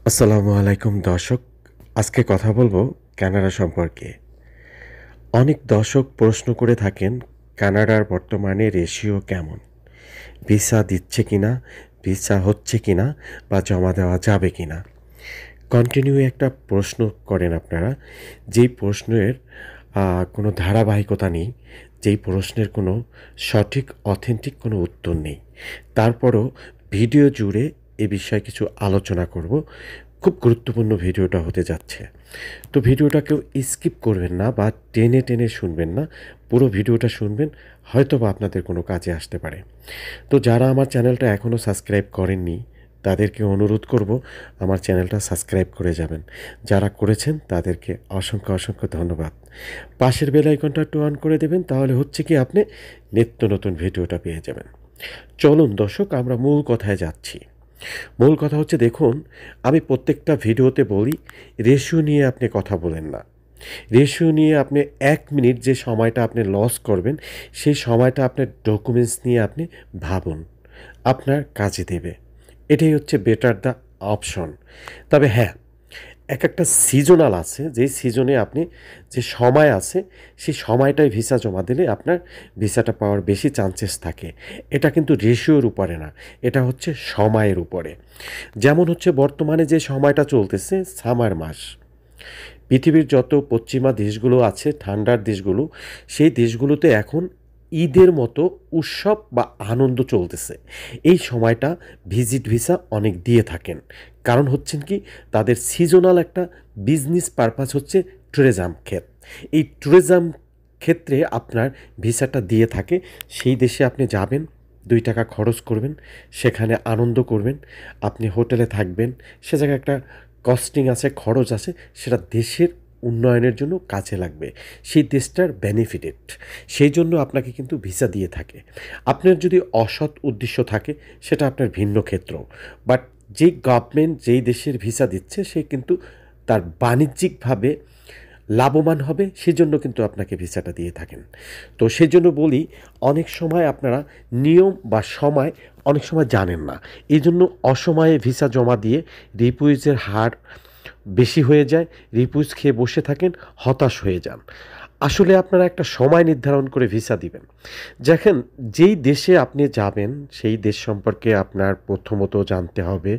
আসসালামু আলাইকুম দর্শক। আজকে কথা বলবো কানাডা সম্পর্কে। অনেক দর্শক প্রশ্ন করে থাকেন কানাডার বর্তমানে রেশিও কেমন? ভিসা দিচ্ছে কিনা, ভিসা হচ্ছে কিনা বা জমা দেওয়া যাবে কিনা? কন্টিনিউ একটা প্রশ্ন করেন আপনারা, যেই প্রশ্নের কোনো ধারাবাহিকতা নেই, যেই প্রশ্নের কোনো সঠিক অথেন্টিক কোনো উত্তর নেই। তারপরও ভিডিও জুড়ে এ বিষয়ে কিছু আলোচনা করব। খুব গুরুত্বপূর্ণ ভিডিওটা হতে যাচ্ছে। তো ভিডিওটা কেউ স্কিপ করবেন না বা টেনে টেনে শুনবেন না। পুরো ভিডিওটা শুনবেন, হয়তোবা আপনাদের কোনো কাজে আসতে পারে। তো যারা আমার চ্যানেলটা এখনও সাবস্ক্রাইব করেননি, তাদেরকে অনুরোধ করব আমার চ্যানেলটা সাবস্ক্রাইব করে যাবেন। যারা করেছেন তাদেরকে অসংখ্য ধন্যবাদ। পাশের বেল আইকনটা একটু অন করে দেবেন, তাহলে হচ্ছে কি আপনি নিত্য নতুন ভিডিওটা পেয়ে যাবেন। চলুন দর্শক, আমরা মূল কথায় যাচ্ছি। মূল কথা হচ্ছে, দেখুন, আমি প্রত্যেকটা ভিডিওতে বলি রেশিও নিয়ে আপনি কথা বলেন না। রেশিও নিয়ে আপনি ১ মিনিট যে সময়টা আপনি লস করবেন, সেই সময়টা আপনার ডকুমেন্টস নিয়ে আপনি ভাবুন। আপনার কাজে দেবে। এটাই হচ্ছে বেটার দ্য অপশন। তবে হ্যাঁ, একটা সিজনাল আছে, যেই সিজনে আপনি যে সময় আছে, সেই সময়টায় ভিসা জমা দিলে আপনার ভিসাটা পাওয়ার বেশি চান্সেস থাকে। এটা কিন্তু রেশিওর উপরে না, এটা হচ্ছে সময়ের উপরে। যেমন হচ্ছে বর্তমানে যে সময়টা চলতেছে সামার মাস। পৃথিবীর যত পশ্চিমা দেশগুলো আছে, ঠান্ডার দেশগুলো, সেই দেশগুলোতে এখন ঈদের মতো উৎসব বা আনন্দ চলতেছে। এই সময়টা ভিজিট ভিসা অনেক দিয়ে থাকেন। কারণ হচ্ছেন কি, তাদের সিজনাল একটা বিজনেস পারপাস হচ্ছে ট্যুরিজম ক্ষেত। এই ট্যুরিজম ক্ষেত্রে আপনার ভিসাটা দিয়ে থাকে। সেই দেশে আপনি যাবেন, ২ টাকা খরচ করবেন, সেখানে আনন্দ করবেন, আপনি হোটেলে থাকবেন, সে জায়গায় একটা কস্টিং আছে, খরচ আছে, সেটা দেশের উন্নয়নের জন্য কাজে লাগবে। সেই দেশটার বেনিফিটেড। সেই জন্য আপনাকে কিন্তু ভিসা দিয়ে থাকে। আপনার যদি অসৎ উদ্দেশ্য থাকে, সেটা আপনার ভিন্ন ক্ষেত্র। বাট যেই গভর্নমেন্ট যেই দেশের ভিসা দিচ্ছে, সে কিন্তু তার বাণিজ্যিকভাবে লাভবান হবে, সেজন্য কিন্তু আপনাকে ভিসাটা দিয়ে থাকেন। তো সেজন্য বলি, অনেক সময় আপনারা নিয়ম বা সময় অনেক সময় জানেন না। এই জন্য অসময়ে ভিসা জমা দিয়ে রিফিউজের হার বেশি হয়ে যায়, রিফিউজ খেয়ে বসে থাকেন, হতাশ হয়ে যান। আসলে আপনারা একটা সময় নির্ধারণ করে ভিসা দিবেন। দেখেন, যেই দেশে আপনি যাবেন, সেই দেশ সম্পর্কে আপনার প্রথমত জানতে হবে,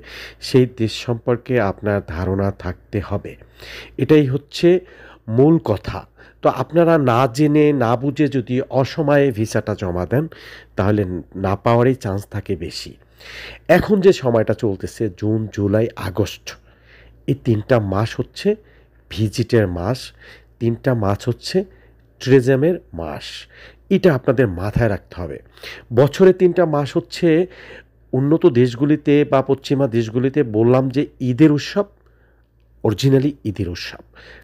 সেই দেশ সম্পর্কে আপনার ধারণা থাকতে হবে। এটাই হচ্ছে মূল কথা। তো আপনারা না জেনে না বুঝে যদি অসময়ে ভিসাটা জমা দেন, তাহলে না পাওয়ারই চান্স থাকে বেশি। এখন যে সময়টা চলতেছে জুন, জুলাই, আগস্ট, এই ৩টা মাস হচ্ছে ভিজিটের মাস, ৩টা মাস হচ্ছে ট্যুরিজমের মাস। এটা আপনাদের মাথায় রাখতে হবে। বছরে ৩টা মাস হচ্ছে উন্নত দেশগুলিতে বা পশ্চিমা দেশগুলিতে বললাম যে ঈদের উৎসব, অরিজিনালি ঈদের উৎসব।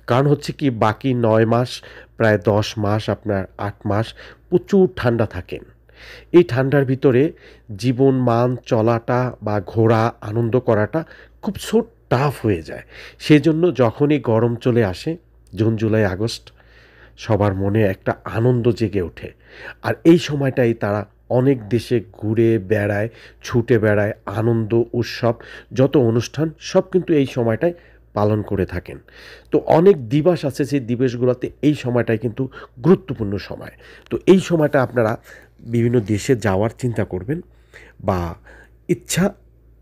কারণ হচ্ছে কি, বাকি ৯ মাস, প্রায় ১০ মাস, আপনার ৮ মাস প্রচুর ঠান্ডা থাকেন। এই ঠান্ডার ভিতরে জীবন মান চলাটা বা ঘোরা, আনন্দ করাটা খুব টাফ হয়ে যায়। সেজন্য যখনই গরম চলে আসে, জুন, জুলাই, আগস্ট, সবার মনে একটা আনন্দ জেগে ওঠে। আর এই সময়টাই তারা অনেক দেশে ঘুরে বেড়ায়, ছুটে বেড়ায়, আনন্দ, উৎসব, যত অনুষ্ঠান সব কিন্তু এই সময়টায় পালন করে থাকেন। তো অনেক দিবস আছে, সেই দিবসগুলোতে এই সময়টাই কিন্তু গুরুত্বপূর্ণ সময়। তো এই সময়টা আপনারা বিভিন্ন দেশে যাওয়ার চিন্তা করবেন বা ইচ্ছা,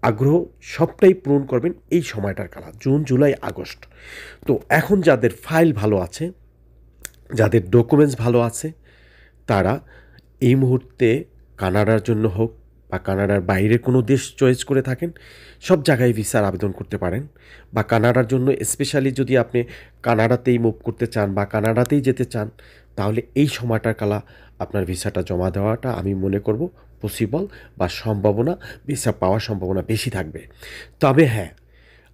আগ্রহ সবটাই পূরণ করবেন এই সময়টার কালা, জুন, জুলাই, আগস্ট। তো এখন যাদের ফাইল ভালো আছে, যাদের ডকুমেন্টস ভালো আছে, তারা এই মুহূর্তে কানাডার জন্য হোক বা কানাডার বাইরে কোনো দেশ চয়েস করে থাকেন, সব জায়গায় ভিসার আবেদন করতে পারেন। বা কানাডার জন্য স্পেশালি যদি আপনি কানাডাতেই মুভ করতে চান বা কানাডাতেই যেতে চান, তাহলে এই সময়টার কালা আপনার ভিসাটা জমা দেওয়াটা আমি মনে করব পসিবল বা সম্ভাবনা, ভিসা পাওয়ার সম্ভাবনা বেশি থাকবে। তবে হ্যাঁ,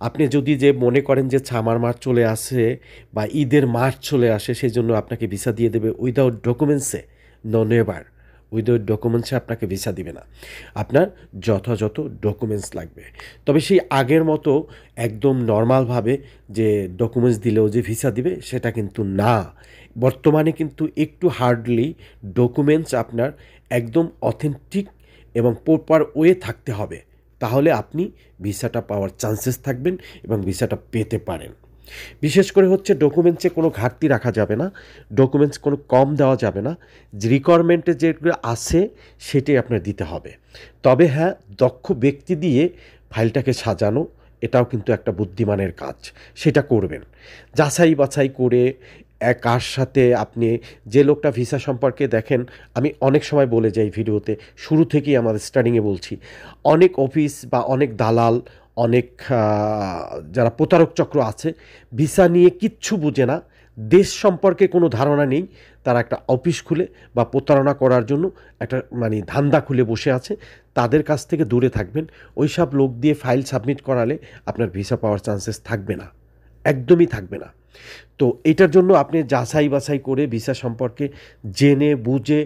আপনি যদি যে মনে করেন যে ছামার মাস চলে আসে বা ঈদের মাস চলে আসে, সেজন্য আপনাকে ভিসা দিয়ে দেবে উইদাউট ডকুমেন্টসে, নো নেভার। উইদাউট ডকুমেন্টসে আপনাকে ভিসা দিবে না। আপনার যথাযথ ডকুমেন্টস লাগবে। তবে সেই আগের মতো একদম নরমালভাবে যে ডকুমেন্টস দিলেও যে ভিসা দিবে, সেটা কিন্তু না। বর্তমানে কিন্তু একটু হার্ডলি ডকুমেন্টস আপনার একদম অথেন্টিক এবং প্রপার ওয়ে থাকতে হবে। তাহলে আপনি ভিসাটা পাওয়ার চান্সেস থাকবেন এবং ভিসাটা পেতে পারেন। বিশেষ করে হচ্ছে ডকুমেন্টসে কোনো ঘাটতি রাখা যাবে না, ডকুমেন্টস কোনো কম দেওয়া যাবে না, যে রিকোয়ারমেন্টে যেগুলো আছে সেটাই আপনার দিতে হবে। তবে হ্যাঁ, দক্ষ ব্যক্তি দিয়ে ফাইলটাকে সাজানো এটাও কিন্তু একটা বুদ্ধিমানের কাজ, সেটা করবেন। যাচাই বাছাই করে কার সাথে আপনি যে লোকটা ভিসা সম্পর্কে দেখেন, আমি অনেক সময় বলে যাই ভিডিওতে, শুরু থেকেই আমাদের স্টার্টিংয়ে বলছি, অনেক অফিস বা অনেক দালাল, অনেক যারা প্রতারক চক্র আছে, ভিসা নিয়ে কিচ্ছু বুঝে না, দেশ সম্পর্কে কোনো ধারণা নেই, তারা একটা অফিস খুলে বা প্রতারণা করার জন্য একটা মানে ধান্দা খুলে বসে আছে। তাদের কাছ থেকে দূরে থাকবেন। ওই সব লোক দিয়ে ফাইল সাবমিট করালে আপনার ভিসা পাওয়ার চান্সেস থাকবে না, একদমই থাকবে না। তো এটার জন্য আপনি যাচাই বাছাই করে ভিসা সম্পর্কে জেনে বুঝে,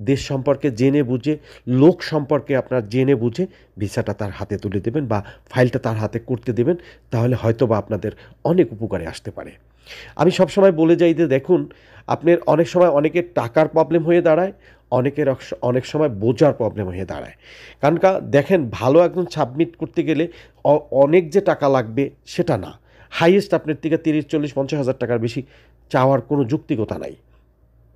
দেশ সম্পর্কে জেনে বুঝে, লোক সম্পর্কে আপনার জেনে বুঝে ভিসাটা তার হাতে তুলে দেবেন বা ফাইলটা তার হাতে করতে দেবেন। তাহলে হয়তো বা আপনাদের অনেক উপকারে আসতে পারে। আমি সবসময় বলে যাই যে দেখুন, আপনার অনেক সময় অনেকের টাকার প্রবলেম হয়ে দাঁড়ায়, অনেকের অনেক সময় বোঝার প্রবলেম হয়ে দাঁড়ায়। কারণ দেখেন, ভালো একজন সাবমিট করতে গেলে অনেক যে টাকা লাগবে সেটা না। হাইয়েস্ট আপনার থেকে 30, 40, 50 হাজার টাকার বেশি চাওয়ার কোনো যৌক্তিকতা নাই।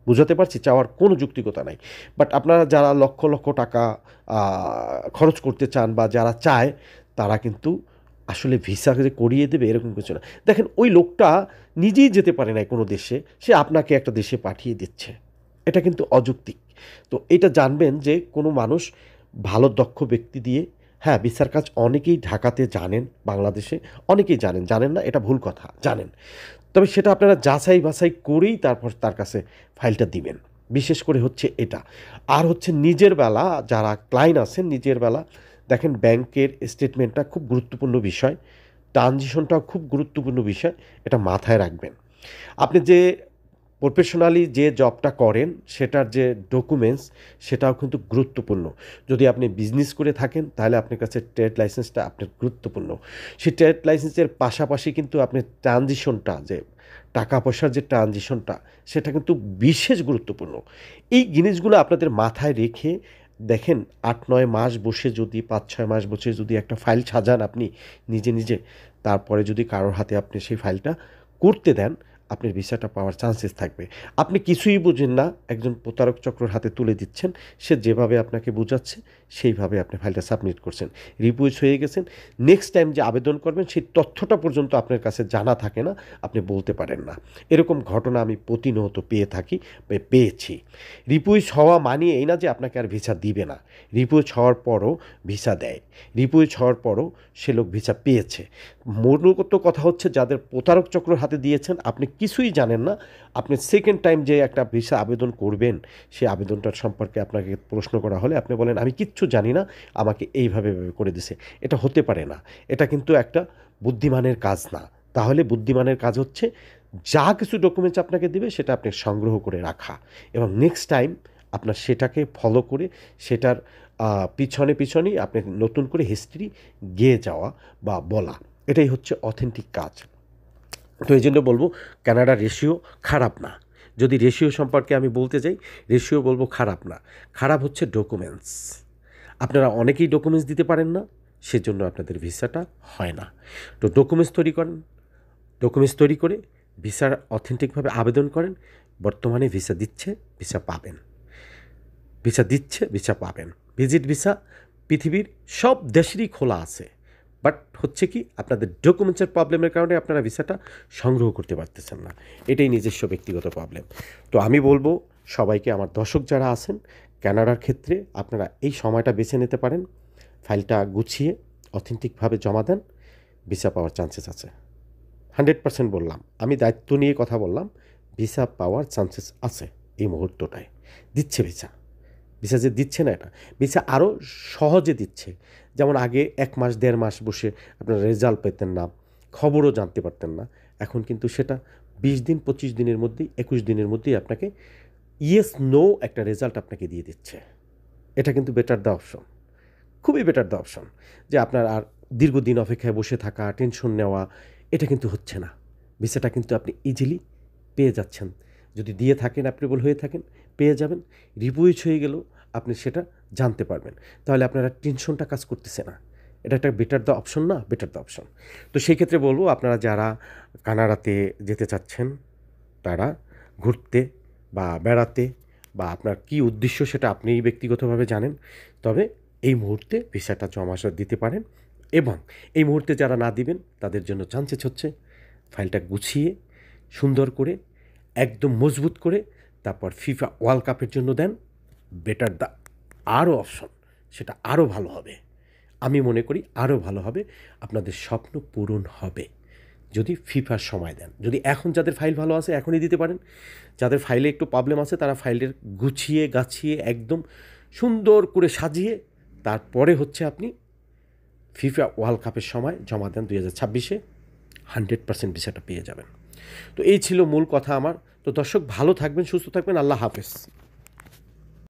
বুঝাতে পারছি? চাওয়ার কোনো যৌক্তিকতা নাই। বাট আপনারা যারা লক্ষ লক্ষ টাকা খরচ করতে চান বা যারা চায়, তারা কিন্তু আসলে ভিসা যে করিয়ে দেবে এরকম কিছু না। দেখেন, ওই লোকটা নিজেই যেতে পারে না কোনো দেশে, সে আপনাকে একটা দেশে পাঠিয়ে দিচ্ছে। এটা কিন্তু অযৌক্তিক। তো এটা জানবেন যে কোনো মানুষ ভালো দক্ষ ব্যক্তি দিয়ে, হ্যাঁ, ভিসার কাজ অনেকেই ঢাকাতে জানেন, বাংলাদেশে অনেকেই জানেন, জানেন না এটা ভুল কথা, জানেন। তবে সেটা আপনারা যাচাই বাছাই করেই তারপর তার কাছে ফাইলটা দিবেন। বিশেষ করে হচ্ছে এটা। আর হচ্ছে নিজের বেলা যারা ক্লায়েন্ট আছেন, নিজের বেলা দেখেন, ব্যাংকের স্টেটমেন্টটা খুব গুরুত্বপূর্ণ বিষয়, ট্রানজিশনটাও খুব গুরুত্বপূর্ণ বিষয়, এটা মাথায় রাখবেন। আপনি যে প্রফেশনালি যে জবটা করেন সেটার যে ডকুমেন্টস, সেটাও কিন্তু গুরুত্বপূর্ণ। যদি আপনি বিজনেস করে থাকেন তাহলে আপনার কাছে ট্রেড লাইসেন্সটা আপনার গুরুত্বপূর্ণ। সেই ট্রেড লাইসেন্সের পাশাপাশি কিন্তু আপনি ট্রানজিশনটা, যে টাকা পয়সার যে ট্রানজিশনটা, সেটা কিন্তু বিশেষ গুরুত্বপূর্ণ। এই জিনিসগুলো আপনাদের মাথায় রেখে দেখেন, 8-9 মাস বসে যদি, 5-6 মাস বসে যদি একটা ফাইল সাজান আপনি নিজে নিজে, তারপরে যদি কারোর হাতে আপনি সেই ফাইলটা করতে দেন, আপনার ভিসাটা পাওয়ার চান্সেস থাকবে। আপনি কিছুই বুঝেন না, একজন প্রতারক চক্রের হাতে তুলে দিচ্ছেন, সে যেভাবে আপনাকে বোঝাচ্ছে সেইভাবে আপনি ফাইলটা সাবমিট করছেন, রিপুইজ হয়ে গেছেন। নেক্সট টাইম যে আবেদন করবেন সেই তথ্যটা পর্যন্ত আপনার কাছে জানা থাকে না, আপনি বলতে পারেন না। এরকম ঘটনা আমি প্রতিনিয়ত পেয়ে থাকি, পেয়েছি। রিপুইজ হওয়া মানে এই না যে আপনাকে আর ভিসা দিবে না, রিপুইজ হওয়ার পরও ভিসা দেয়, রিপুইজ হওয়ার পরও সে লোক ভিসা পেয়েছে। মূলত কথা হচ্ছে, যাদের প্রতারক চক্রের হাতে দিয়েছেন আপনি কিছুই জানেন না, আপনি সেকেন্ড টাইম যে একটা ভিসা আবেদন করবেন, সেই আবেদনটার সম্পর্কে আপনাকে প্রশ্ন করা হলে আপনি বলেন আমি কিচ্ছু জানি না, আমাকে এইভাবে করে দিছে। এটা হতে পারে না, এটা কিন্তু একটা বুদ্ধিমানের কাজ না। তাহলে বুদ্ধিমানের কাজ হচ্ছে যা কিছু ডকুমেন্টস আপনাকে দিবে সেটা আপনি সংগ্রহ করে রাখা, এবং নেক্সট টাইম আপনার সেটাকে ফলো করে সেটার পিছনে পিছনেই আপনি নতুন করে হিস্ট্রি গেয়ে যাওয়া বা বলা, এটাই হচ্ছে অথেন্টিক কাজ। তো এই জন্য বলবো, কানাডার রেশিও খারাপ না। যদি রেশিও সম্পর্কে আমি বলতে যাই, রেশিও বলবো খারাপ না, খারাপ হচ্ছে ডকুমেন্টস। আপনারা অনেকেই ডকুমেন্টস দিতে পারেন না, সেজন্য আপনাদের ভিসাটা হয় না। তো ডকুমেন্টস তৈরি করেন, ডকুমেন্টস তৈরি করে ভিসার অথেন্টিকভাবে আবেদন করেন। বর্তমানে ভিসা দিচ্ছে, ভিসা পাবেন, ভিসা দিচ্ছে, ভিসা পাবেন। ভিজিট ভিসা পৃথিবীর সব দেশেরই খোলা আছে, বাট হচ্ছে কি, আপনাদের ডকুমেন্টসের প্রবলেমের কারণে আপনারা ভিসাটা সংগ্রহ করতে পারতেছেন না, এটাই নিজস্ব ব্যক্তিগত প্রবলেম। তো আমি বলবো সবাইকে, আমার দর্শক যারা আছেন, কানাডার ক্ষেত্রে আপনারা এই সময়টা বেছে নিতে পারেন, ফাইলটা গুছিয়ে অথেন্টিকভাবে জমা দেন, ভিসা পাওয়ার চান্সেস আছে। 100% বললাম, আমি দায়িত্ব নিয়ে কথা বললাম, ভিসা পাওয়ার চান্সেস আছে। এই মুহূর্তটায় দিচ্ছে ভিসা, ভিসা যে দিচ্ছে না এটা, ভিসা আরও সহজে দিচ্ছে। যেমন আগে 1 মাস 1.5 মাস বসে আপনারা রেজাল্ট পেতেন না, খবরও জানতে পারতেন না, এখন কিন্তু সেটা 20 দিন 25 দিনের মধ্যেই, 21 দিনের মধ্যেই আপনাকে ইয়েস নো একটা রেজাল্ট আপনাকে দিয়ে দিচ্ছে। এটা কিন্তু বেটার দ্য অপশন, খুবই বেটার দ্য অপশন। যে আপনার আর দীর্ঘদিন অপেক্ষায় বসে থাকা, টেনশন নেওয়া, এটা কিন্তু হচ্ছে না। ভিসাটা কিন্তু আপনি ইজিলি পেয়ে যাচ্ছেন। যদি দিয়ে থাকেন, অ্যাপ্রুভাল হয়ে থাকেন, পেয়ে যাবেন। রিপুইজ হয়ে গেলেও আপনি সেটা জানতে পারবেন। তাহলে আপনার আর টেনশনটা কাজ করতেছে না। এটা একটা বেটার দ্য অপশন না, বেটার দ্য অপশন। তো সেই ক্ষেত্রে বলবো আপনারা যারা কানাডাতে যেতে চাচ্ছেন তারা ঘুরতে বা বেড়াতে বা আপনার কী উদ্দেশ্য সেটা আপনিই ব্যক্তিগতভাবে জানেন, তবে এই মুহূর্তে ভিসাটা জমা দিতে পারেন। এবং এই মুহূর্তে যারা না দিবেন তাদের জন্য চান্সেস হচ্ছে ফাইলটা গুছিয়ে সুন্দর করে একদম মজবুত করে তারপর ফিফা ওয়ার্ল্ড কাপের জন্য দেন। বেটার দ্য আরও অপশন, সেটা আরও ভালো হবে। আমি মনে করি আরও ভালো হবে, আপনাদের স্বপ্ন পূরণ হবে যদি ফিফার সময় দেন। যদি এখন যাদের ফাইল ভালো আছে এখনই দিতে পারেন, যাদের ফাইলে একটু প্রবলেম আছে তারা ফাইলের গুছিয়ে গাছিয়ে একদম সুন্দর করে সাজিয়ে তারপরে হচ্ছে আপনি ফিফা ওয়ার্ল্ড কাপের সময় জমা দেন 2026-এ, 100% ভিসাটা পেয়ে যাবেন। তো এই ছিল মূল কথা আমার। তো দর্শক ভালো থাকবেন, সুস্থ থাকবেন, আল্লাহ হাফেজ।